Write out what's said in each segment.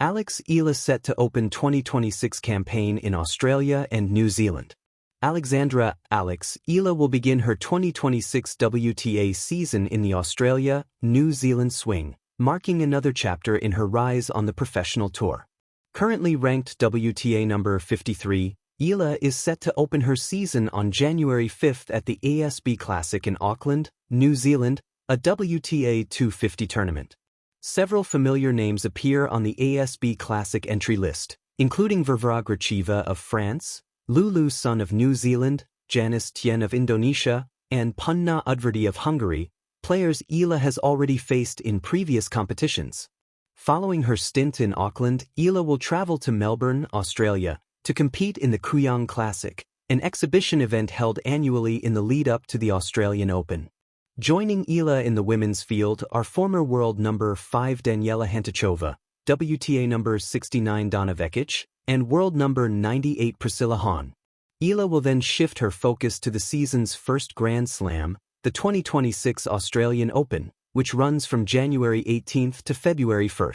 Eala set to open 2026 campaign in Australia and New Zealand. Eala will begin her 2026 WTA season in the Australia-New Zealand swing, marking another chapter in her rise on the professional tour. Currently ranked WTA number 53, Eala is set to open her season on January 5 at the ASB Classic in Auckland, New Zealand, a WTA 250 tournament. Several familiar names appear on the ASB Classic entry list, including Varvara Gracheva of France, Lulu Sun of New Zealand, Janice Tien of Indonesia, and Punna Udvardy of Hungary, players Eala has already faced in previous competitions. Following her stint in Auckland, Eala will travel to Melbourne, Australia, to compete in the Kooyong Classic, an exhibition event held annually in the lead-up to the Australian Open. Joining Eala in the women's field are former world number 5 Daniela Hantuchova, WTA number 69 Donna Vekic, and world number 98 Priscilla Hahn. Eala will then shift her focus to the season's first Grand Slam, the 2026 Australian Open, which runs from January 18 to February 1.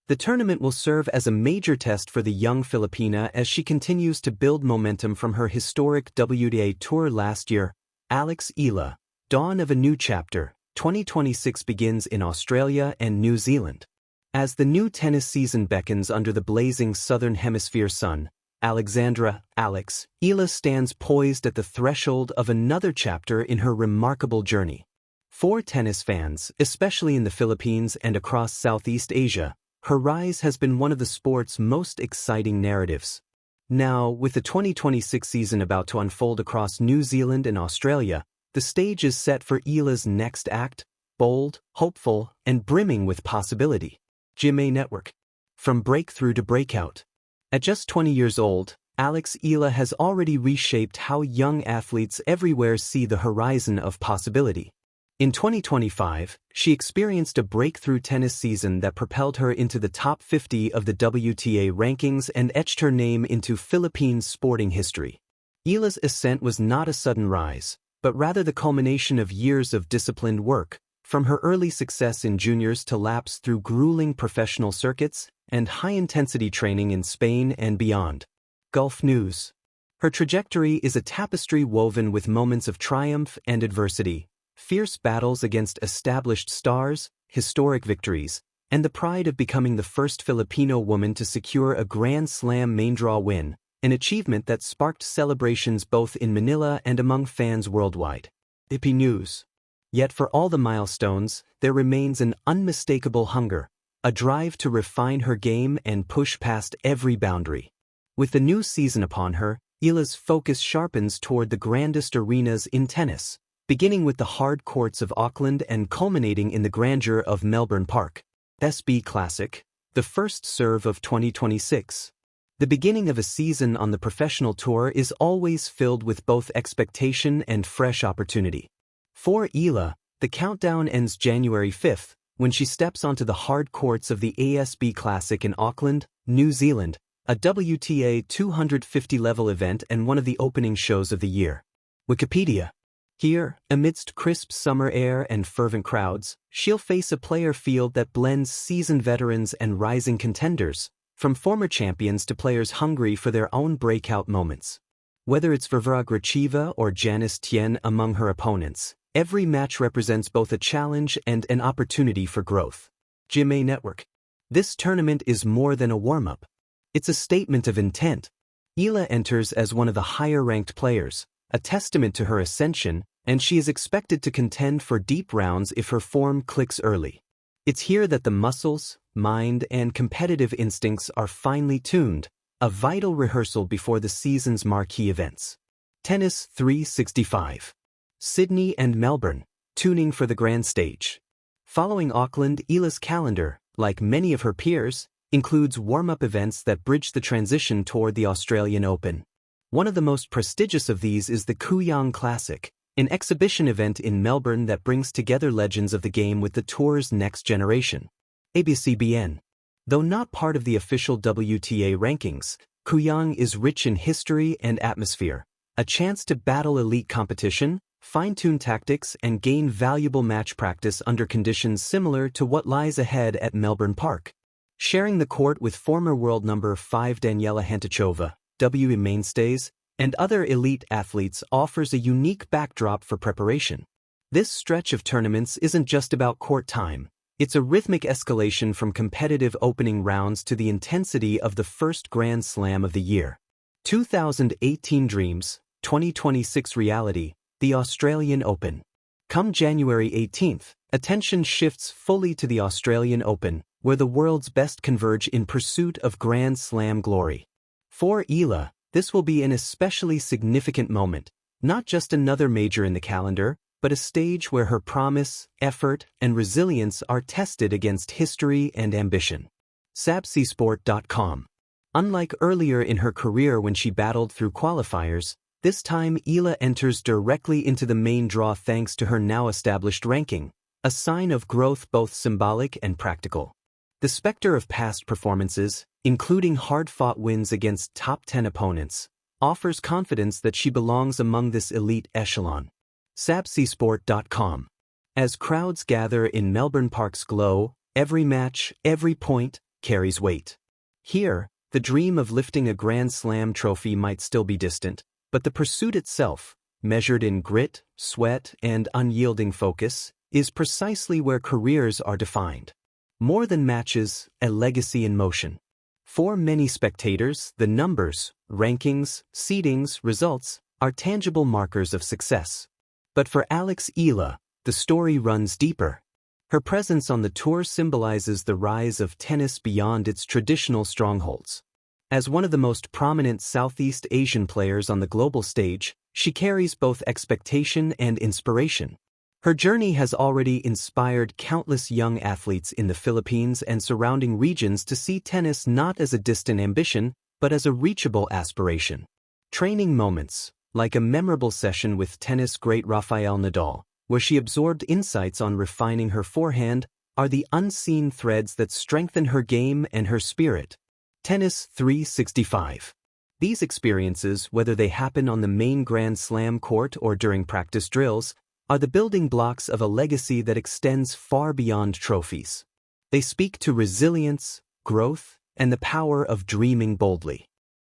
The tournament will serve as a major test for the young Filipina as she continues to build momentum from her historic WTA Tour last year. Eala, dawn of a new chapter, 2026 begins in Australia and New Zealand. As the new tennis season beckons under the blazing Southern Hemisphere sun, Eala stands poised at the threshold of another chapter in her remarkable journey. For tennis fans, especially in the Philippines and across Southeast Asia, her rise has been one of the sport's most exciting narratives. Now, with the 2026 season about to unfold across New Zealand and Australia, the stage is set for Eala's next act, bold, hopeful, and brimming with possibility. GMA Network. From breakthrough to breakout. At just 20 years old, Eala has already reshaped how young athletes everywhere see the horizon of possibility. In 2025, she experienced a breakthrough tennis season that propelled her into the top 50 of the WTA rankings and etched her name into Philippine sporting history. Eala's ascent was not a sudden rise, but rather the culmination of years of disciplined work, from her early success in juniors to laps through grueling professional circuits and high-intensity training in Spain and beyond. Gulf News. Her trajectory is a tapestry woven with moments of triumph and adversity, fierce battles against established stars, historic victories, and the pride of becoming the first Filipino woman to secure a Grand Slam main draw win, an achievement that sparked celebrations both in Manila and among fans worldwide. IP News. Yet for all the milestones, there remains an unmistakable hunger, a drive to refine her game and push past every boundary. With the new season upon her, Eala's focus sharpens toward the grandest arenas in tennis, beginning with the hard courts of Auckland and culminating in the grandeur of Melbourne Park. SB Classic, the first serve of 2026. The beginning of a season on the professional tour is always filled with both expectation and fresh opportunity. For Eala, the countdown ends January 5, when she steps onto the hard courts of the ASB Classic in Auckland, New Zealand, a WTA 250-level event and one of the opening shows of the year. Wikipedia. Here, amidst crisp summer air and fervent crowds, she'll face a player field that blends seasoned veterans and rising contenders, from former champions to players hungry for their own breakout moments. Whether it's Varvara Gracheva or Janice Tien among her opponents, every match represents both a challenge and an opportunity for growth. GMA Network. This tournament is more than a warm-up. It's a statement of intent. Eala enters as one of the higher-ranked players, a testament to her ascension, and she is expected to contend for deep rounds if her form clicks early. It's here that the muscles, mind, and competitive instincts are finely tuned, a vital rehearsal before the season's marquee events. Tennis 365. Sydney and Melbourne, tuning for the grand stage. Following Auckland, Eala's calendar, like many of her peers, includes warm-up events that bridge the transition toward the Australian Open. One of the most prestigious of these is the Kooyong Classic, an exhibition event in Melbourne that brings together legends of the game with the tour's next generation. ABCBN. Though not part of the official WTA rankings, Kooyong is rich in history and atmosphere, a chance to battle elite competition, fine-tune tactics, and gain valuable match practice under conditions similar to what lies ahead at Melbourne Park. Sharing the court with former world number 5 Daniela Hantuchova, WTA mainstays, and other elite athletes offers a unique backdrop for preparation. This stretch of tournaments isn't just about court time. It's a rhythmic escalation from competitive opening rounds to the intensity of the first Grand Slam of the year. 2018 Dreams, 2026 Reality, the Australian Open. Come January 18th, attention shifts fully to the Australian Open, where the world's best converge in pursuit of Grand Slam glory. For Eala, this will be an especially significant moment, not just another major in the calendar, but a stage where her promise, effort, and resilience are tested against history and ambition. SabCsport.com. Unlike earlier in her career when she battled through qualifiers, this time Eala enters directly into the main draw thanks to her now established ranking, a sign of growth both symbolic and practical. The specter of past performances, including hard-fought wins against top 10 opponents, offers confidence that she belongs among this elite echelon. SabCsport.com. As crowds gather in Melbourne Park's glow, every match, every point, carries weight. Here, the dream of lifting a Grand Slam trophy might still be distant, but the pursuit itself, measured in grit, sweat, and unyielding focus, is precisely where careers are defined. More than matches, a legacy in motion. For many spectators, the numbers, rankings, seedings, results are tangible markers of success. But for Eala, the story runs deeper. Her presence on the tour symbolizes the rise of tennis beyond its traditional strongholds. As one of the most prominent Southeast Asian players on the global stage, she carries both expectation and inspiration. Her journey has already inspired countless young athletes in the Philippines and surrounding regions to see tennis not as a distant ambition, but as a reachable aspiration. Training moments, like a memorable session with tennis great Rafael Nadal, where she absorbed insights on refining her forehand, are the unseen threads that strengthen her game and her spirit. Tennis 365. These experiences, whether they happen on the main Grand Slam court or during practice drills, are the building blocks of a legacy that extends far beyond trophies. They speak to resilience, growth, and the power of dreaming boldly.